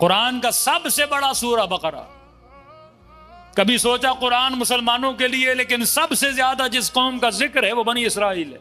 قرآن کا سب سے بڑا سورہ بقرہ. کبھی سوچا قرآن مسلمانوں کے لیے، لیکن سب سے زیادہ جس قوم کا ذکر ہے وہ بنی اسرائیل ہے.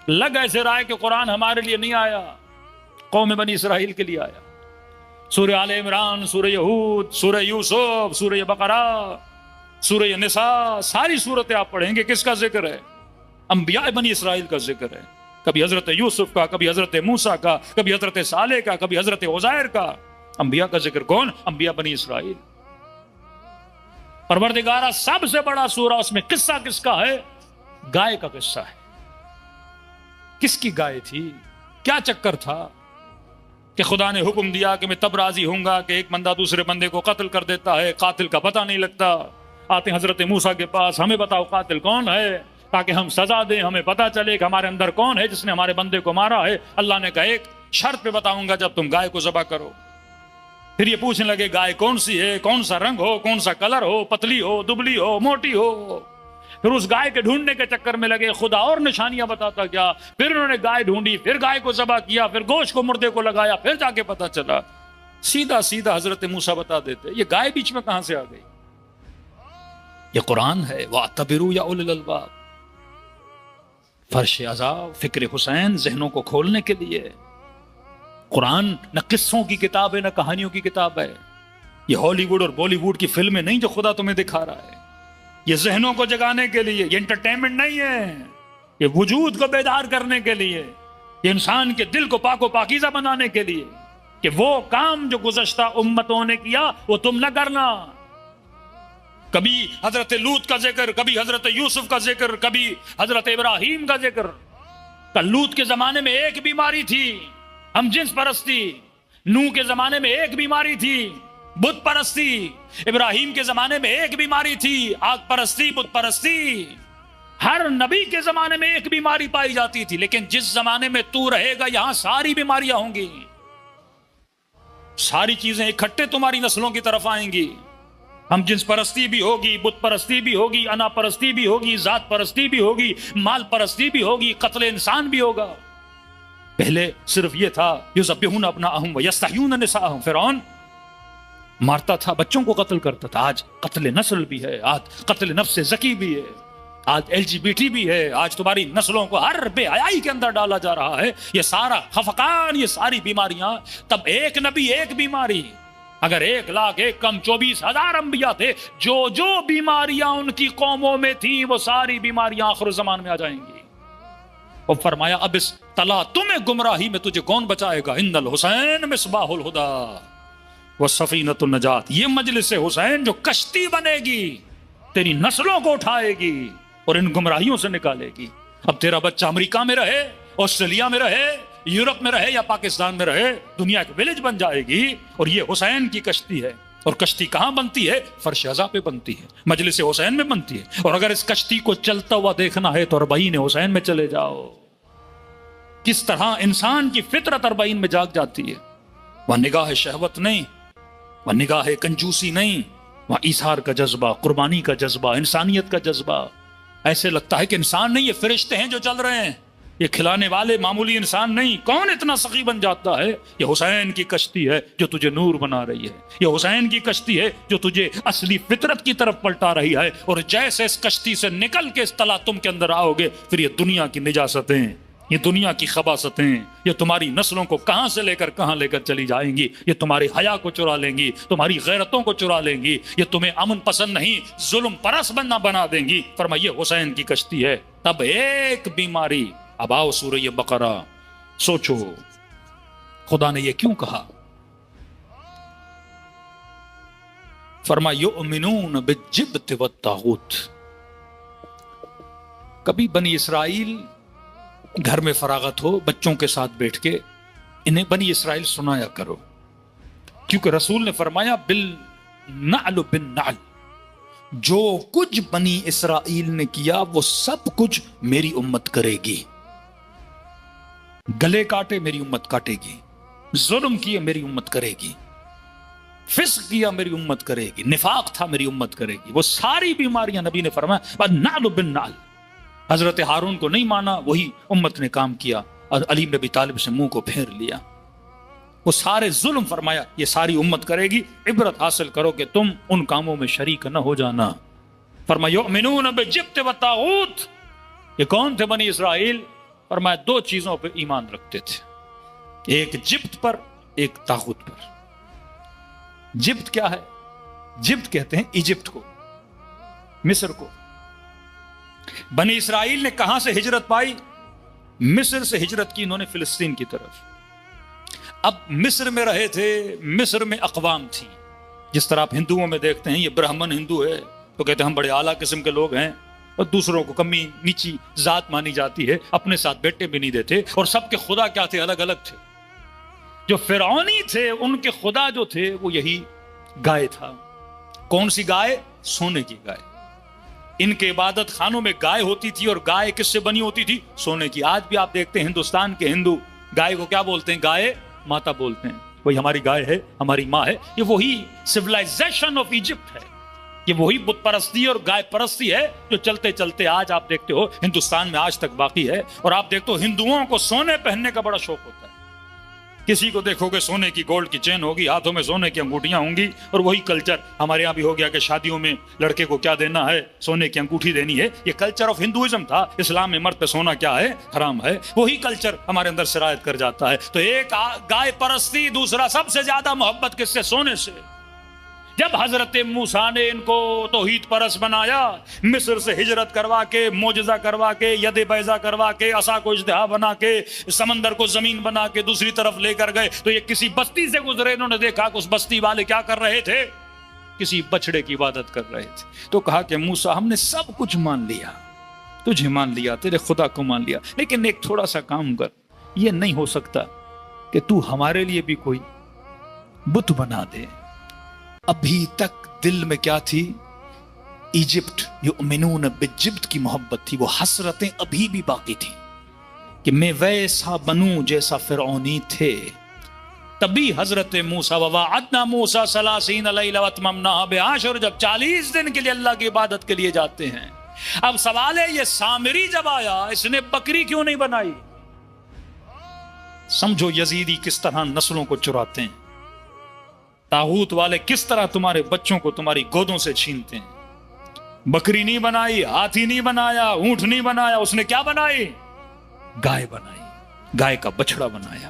لگ ایسے رائے کہ قرآن ہمارے لیے نہیں آیا، قوم بنی اسرائیل کے لیے آیا. سورہ آل عمران، سورہ یہود، سورہ یوسف، سورہ بقرہ، سورہ نساء، ساری صورتیں آپ پڑھیں گے کس کا ذکر ہے؟ انبیاء بنی اسرائیل کا ذکر ہے. کبھی حضرت یوسف کا، کبھی حضرت موسیٰ کا، کبھی حضرت صالح کا، کبھی حضرت عزیر کا. انبیاء کا ذکر کون؟ انبیاء بنی اسرائیل. پروردگارہ سب سے بڑا سورہ، اس میں قصہ کس کا ہے؟ گائے کا قصہ ہے. کس کی گائے تھی؟ کیا چکر تھا کہ خدا نے حکم دیا کہ میں تب راضی ہوں گا کہ ایک بندہ دوسرے بندے کو قتل کر دیتا ہے، قاتل کا پتہ نہیں لگتا. آتے حضرت موسیٰ کے پاس، ہمیں بتاؤ قاتل کون ہے تاکہ ہم سزا دیں، ہمیں پتہ چلے کہ ہمارے اندر کون ہے جس نے ہمارے بندے کو مارا ہے. اللہ نے کہا ایک شرط پہ بتاؤں گا، جب تم گائے کو ذبح کرو. پھر یہ پوچھنے لگے گائے کون سی ہے، کون سا رنگ ہو، کون سا کلر ہو، پتلی ہو، دبلی ہو، موٹی ہو. پھر اس گائے کے ڈھونڈنے کے چکر میں لگے، خدا اور نشانیاں بتاتا گیا. پھر انہوں نے گائے ڈھونڈی، پھر گائے کو ذبح کیا، پھر گوشت کو مردے کو لگایا، پھر جا کے پتا چلا. سیدھا سیدھا حضرت موسیٰ بتا دیتے، یہ گائے بیچ میں کہاں سے آ گئی؟ یہ قرآن ہے. وَاعْتَبِرُوا يَا أُولِي الْأَلْبَابِ. فرش عذاب، فکر حسین ذہنوں کو کھولنے کے لیے. قرآن نہ قصوں کی کتاب ہے، نہ کہانیوں کی کتاب ہے. یہ ہالی ووڈ اور بالی ووڈ کی فلمیں نہیں جو خدا تمہیں دکھا رہا ہے. یہ ذہنوں کو جگانے کے لیے، یہ انٹرٹینمنٹ نہیں ہے. یہ وجود کو بیدار کرنے کے لیے، یہ انسان کے دل کو پاک و پاکیزہ بنانے کے لیے کہ وہ کام جو گزشتہ امتوں نے کیا وہ تم نہ کرنا. کبھی حضرت لوط کا ذکر، کبھی حضرت یوسف کا ذکر، کبھی حضرت ابراہیم کا ذکر. لوط کے زمانے میں ایک بیماری تھی، ہم جنس پرستی. نوح کے زمانے میں ایک بیماری تھی، بت پرستی. ابراہیم کے زمانے میں ایک بیماری تھی، آگ پرستی، بت پرستی. ہر نبی کے زمانے میں ایک بیماری پائی جاتی تھی. لیکن جس زمانے میں تو رہے گا یہاں ساری بیماریاں ہوں گی، ساری چیزیں اکٹھے تمہاری نسلوں کی طرف آئیں گی. ہم جنس پرستی بھی ہوگی، بت پرستی بھی ہوگی، انا پرستی بھی ہوگی، ذات پرستی بھی ہوگی، مال پرستی بھی ہوگی، قتل انسان بھی ہوگا. پہلے صرف یہ تھا یذبحون ابناءہم ویستحیون نساءہم. فرعون مارتا تھا، بچوں کو قتل کرتا تھا. آج قتل نسل بھی ہے، آج قتل نفس زکی بھی ہے، آج LGBT بھی ہے. آج تمہاری نسلوں کو ہر بے حیائی کے اندر ڈالا جا رہا ہے. یہ سارا خفقان، یہ ساری بیماریاں. تب ایک نبی ایک بیماری. اگر 1,01,000 کم 24,000 انبیاء تھے، جو جو بیماریاں ان کی قوموں میں تھیں وہ ساری بیماریاں آخر زمان میں آ جائیں گی. اور فرمایا اب اس تلا تمہیں گمراہی میں تجھے کون بچائے گا؟ ان الحسین مصباح الہدا والسفینۃ النجات. یہ مجلس حسین جو کشتی بنے گی، تیری نسلوں کو اٹھائے گی اور ان گمراہیوں سے نکالے گی. اب تیرا بچہ امریکہ میں رہے، آسٹریلیا میں رہے، یورپ میں رہے یا پاکستان میں رہے، دنیا ایک ولیج بن جائے گی. اور یہ حسین کی کشتی ہے. اور کشتی کہاں بنتی ہے؟ فرش عزا پہ بنتی ہے، مجلس حسین میں بنتی ہے. اور اگر اس کشتی کو چلتا ہوا دیکھنا ہے تو 40 حسین میں چلے جاؤ. کس طرح انسان کی فطرت 40 میں جاگ جاتی ہے. وہ نگاہ شہوت نہیں، وہ نگاہ کنجوسی نہیں، وہ ایثار کا جذبہ، قربانی کا جذبہ، انسانیت کا جذبہ. ایسے لگتا ہے کہ انسان نہیں، یہ فرشتے ہیں جو چل رہے ہیں، یہ کھلانے والے معمولی انسان نہیں. کون اتنا سخی بن جاتا ہے؟ یہ حسین کی کشتی ہے جو تجھے نور بنا رہی ہے. یہ حسین کی کشتی ہے جو تجھے اصلی فطرت کی طرف پلٹا رہی ہے. اور جیسے اس کشتی سے نکل کے اس تلاطم کے اندر آؤ گے، پھر یہ دنیا کی نجاستیں، یہ دنیا کی خباثتیں، یہ تمہاری نسلوں کو کہاں سے لے کر کہاں لے کر چلی جائیں گی. یہ تمہاری حیا کو چرا لیں گی، تمہاری غیرتوں کو چرا لیں گی. یہ تمہیں امن پسند نہیں، ظلم پرست بنا دیں گی. فرمایا یہ حسین کی کشتی ہے. تب ایک بیماری. اب آؤ سورہ بقرہ، سوچو خدا نے یہ کیوں کہا. فرمایا یؤمنون بالجبت والطاغوت. کبھی بنی اسرائیل گھر میں فراغت ہو، بچوں کے ساتھ بیٹھ کے انہیں بنی اسرائیل سنایا کرو، کیونکہ رسول نے فرمایا بالنعل بالنعل، جو کچھ بنی اسرائیل نے کیا وہ سب کچھ میری امت کرے گی. گلے کاٹے میری امت کاٹے گی، ظلم کیے میری امت کرے گی، فسق کیا میری امت کرے گی، نفاق تھا میری امت کرے گی. وہ ساری بیماریاں نبی نے فرمایا بالنعل بالنعل. حضرت ہارون کو نہیں مانا، وہی امت نے کام کیا اور علی بن ابی طالب سے منہ کو پھیر لیا. وہ سارے ظلم فرمایا یہ ساری امت کرے گی، عبرت حاصل کرو کہ تم ان کاموں میں شریک نہ ہو جانا۔ فرمایا یؤمنون بالجبت والطاغوت، یہ کون تھے بنی اسرائیل؟ فرمایا دو چیزوں پر ایمان رکھتے تھے، ایک جبت پر، ایک طاغوت پر۔ جبت کیا ہے؟ جبت کہتے ہیں ایجپٹ کو، مصر کو۔ بنی اسرائیل نے کہاں سے ہجرت پائی؟ مصر سے ہجرت کی انہوں نے فلسطین کی طرف۔ اب مصر میں رہے تھے، مصر میں اقوام تھی، جس طرح آپ ہندوؤں میں دیکھتے ہیں یہ برہمن ہندو ہے تو کہتے ہیں ہم بڑے اعلیٰ قسم کے لوگ ہیں، اور دوسروں کو کمی نیچی ذات مانی جاتی ہے، اپنے ساتھ بیٹے بھی نہیں دیتے، اور سب کے خدا کیا تھے؟ الگ الگ تھے۔ جو فرعونی تھے ان کے خدا جو تھے وہ یہی گائے تھا۔ کون سی گائے؟ سونے کی گائے۔ ان کے عبادت خانوں میں گائے ہوتی تھی، اور گائے کس سے بنی ہوتی تھی؟ سونے کی۔ آج بھی آپ دیکھتے ہیں ہندوستان کے ہندو گائے کو کیا بولتے ہیں؟ گائے ماتا بولتے ہیں، وہی ہماری گائے ہے، ہماری ماں ہے۔ یہ وہی سویلائزیشن آف ایجپٹ ہے، یہ وہی بت پرستی اور گائے پرستی ہے جو چلتے چلتے آج آپ دیکھتے ہو ہندوستان میں آج تک باقی ہے۔ اور آپ دیکھتے ہو ہندوؤں کو سونے پہننے کا بڑا شوق ہوتا ہے، کسی کو دیکھو گے سونے کی گولڈ کی چین ہوگی، ہاتھوں میں سونے کی انگوٹھیاں ہوں گی، اور وہی کلچر ہمارے یہاں بھی ہو گیا کہ شادیوں میں لڑکے کو کیا دینا ہے؟ سونے کی انگوٹھی دینی ہے۔ یہ کلچر آف ہندوازم تھا، اسلام میں مرد پہ سونا کیا ہے؟ حرام ہے۔ وہی کلچر ہمارے اندر سرایت کر جاتا ہے۔ تو ایک گائے پرستی، دوسرا سب سے زیادہ محبت کس سے؟ سونے سے۔ جب حضرت موسیٰ نے ان کو توحید پرست بنایا، مصر سے ہجرت کروا کے، معجزہ کروا کے، ید بیضا کروا کے، عصا کو اژدہا بنا کے، سمندر کو زمین بنا کے دوسری طرف لے کر گئے، تو یہ کسی بستی سے گزرے، انہوں نے دیکھا کہ اس بستی والے کیا کر رہے تھے؟ کسی بچڑے کی عبادت کر رہے تھے۔ تو کہا کہ موسیٰ ہم نے سب کچھ مان لیا، تجھے مان لیا، تیرے خدا کو مان لیا، لیکن ایک تھوڑا سا کام کر، یہ نہیں ہو سکتا کہ تو ہمارے لیے بھی کوئی بت بنا دے۔ ابھی تک دل میں کیا تھی؟ ایجپٹ، یؤمنون بالجبت کی محبت تھی، وہ حسرتیں ابھی بھی باقی تھی کہ میں ویسا بنوں جیسا فرعونی تھے۔ تبھی حضرت موسیٰ وواعدنا موسیٰ 30 لیلہ واتممناہا بعشر، جب 40 دن کے لیے اللہ کی عبادت کے لیے جاتے ہیں۔ اب سوال ہے، یہ سامری جب آیا اس نے بکری کیوں نہیں بنائی؟ سمجھو یزیدی کس طرح نسلوں کو چراتے ہیں، طاغوت والے کس طرح تمہارے بچوں کو تمہاری گودوں سے چھینتے ہیں۔ بکری نہیں بنائی، ہاتھی نہیں بنایا، اونٹ نہیں بنایا، اس نے کیا بنائی؟ گائے بنائی، گائے کا بچڑا بنایا۔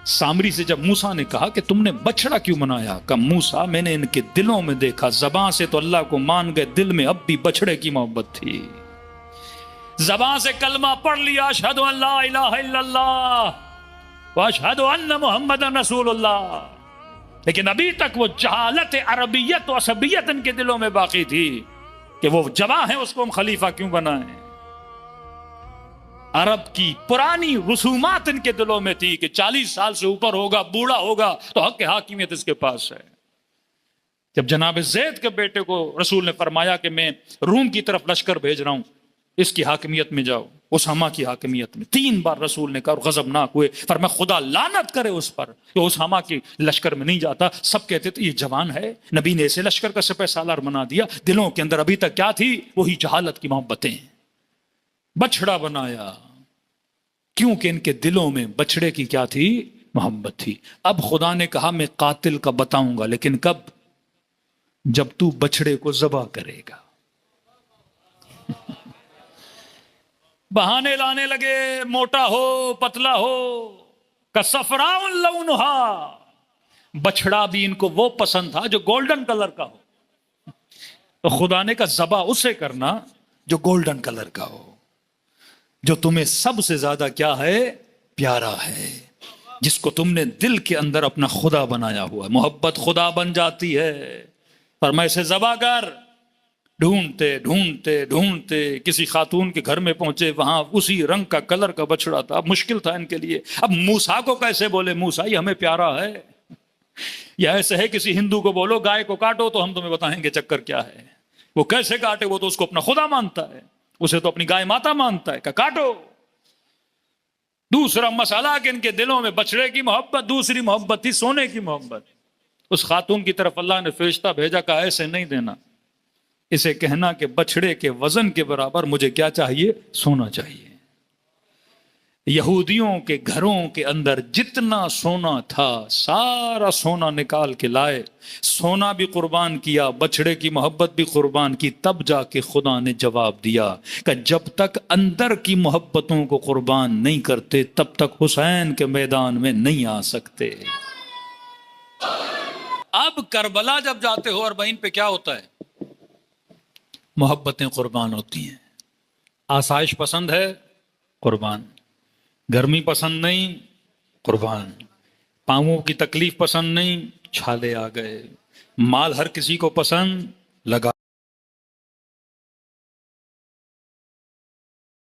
سامری سے جب موسیٰ نے کہا کہ تم نے بچڑا کیوں بنایا؟ کہ موسیٰ میں نے ان کے دلوں میں دیکھا، زبان سے تو اللہ کو مان گئے، دل میں اب بھی بچڑے کی محبت تھی۔ زبان سے کلمہ پڑھ لیا، اشہد ان لا الہ الا اللہ واشہد ان محمد رسول اللہ، لیکن ابھی تک وہ جہالت عربیت و عصبیت ان کے دلوں میں باقی تھی کہ وہ جواں ہے، اس کو ہم خلیفہ کیوں بنائیں؟ عرب کی پرانی رسومات ان کے دلوں میں تھی کہ 40 سال سے اوپر ہوگا، بوڑھا ہوگا تو حق حاکمیت اس کے پاس ہے۔ جب جناب زید کے بیٹے کو رسول نے فرمایا کہ میں روم کی طرف لشکر بھیج رہا ہوں، اس کی حاکمیت میں جاؤ، اسامہ کی حاکمیت میں، 3 بار رسول نے کہا اور غضبناک ہوئے، فرمایا خدا لعنت کرے اس پر کہ اسامہ کی لشکر میں نہیں جاتا۔ سب کہتے تھے یہ جوان ہے، نبی نے اسے لشکر کا سپہ سالار بنا دیا۔ دلوں کے اندر ابھی تک کیا تھی؟ وہی جہالت کی محبتیں۔ بچڑا بنایا، کیونکہ ان کے دلوں میں بچڑے کی کیا تھی؟ محبت تھی۔ اب خدا نے کہا میں قاتل کا بتاؤں گا، لیکن کب؟ جب تو بچڑے کو ذبح کرے گا۔ بہانے لانے لگے، موٹا ہو پتلا ہو، کصفراء لونھا، بچڑا بھی ان کو وہ پسند تھا جو گولڈن کلر کا ہو، تو خدا نے کہا ذبح اسے کرنا جو گولڈن کلر کا ہو، جو تمہیں سب سے زیادہ کیا ہے؟ پیارا ہے، جس کو تم نے دل کے اندر اپنا خدا بنایا ہوا ہے۔ محبت خدا بن جاتی ہے۔ فرمایا اسے ذبح کر۔ ڈھونڈتے ڈھونڈتے ڈھونڈتے کسی خاتون کے گھر میں پہنچے، وہاں اسی رنگ کا کلر کا بچڑا تھا۔ اب مشکل تھا ان کے لیے، اب موسیٰ کو کیسے بولے موسیٰ یہ ہمیں پیارا ہے؟ یا ایسے ہے کسی ہندو کو بولو گائے کو کاٹو تو ہم تمہیں بتائیں گے چکر کیا ہے۔ وہ کیسے کاٹے؟ وہ تو اس کو اپنا خدا مانتا ہے، اسے تو اپنی گائے ماتا مانتا ہے کہ کاٹو۔ دوسرا مسئلہ کہ ان کے دلوں میں بچڑے کی محبت، دوسری محبت تھی سونے کی محبت۔ اس خاتون کی طرف اللہ نے فرشتہ بھیجا، کہا ایسے نہیں دینا، اسے کہنا کہ بچڑے کے وزن کے برابر مجھے کیا چاہیے؟ سونا چاہیے۔ یہودیوں کے گھروں کے اندر جتنا سونا تھا سارا سونا نکال کے لائے، سونا بھی قربان کیا، بچڑے کی محبت بھی قربان کی، تب جا کے خدا نے جواب دیا کہ جب تک اندر کی محبتوں کو قربان نہیں کرتے تب تک حسین کے میدان میں نہیں آ سکتے۔ اب کربلا جب جاتے ہو اور بہن پہ کیا ہوتا ہے؟ محبتیں قربان ہوتی ہیں۔ آسائش پسند ہے، قربان۔ گرمی پسند نہیں، قربان۔ پاؤں کی تکلیف پسند نہیں، چھالے آ گئے۔ مال ہر کسی کو پسند، لگا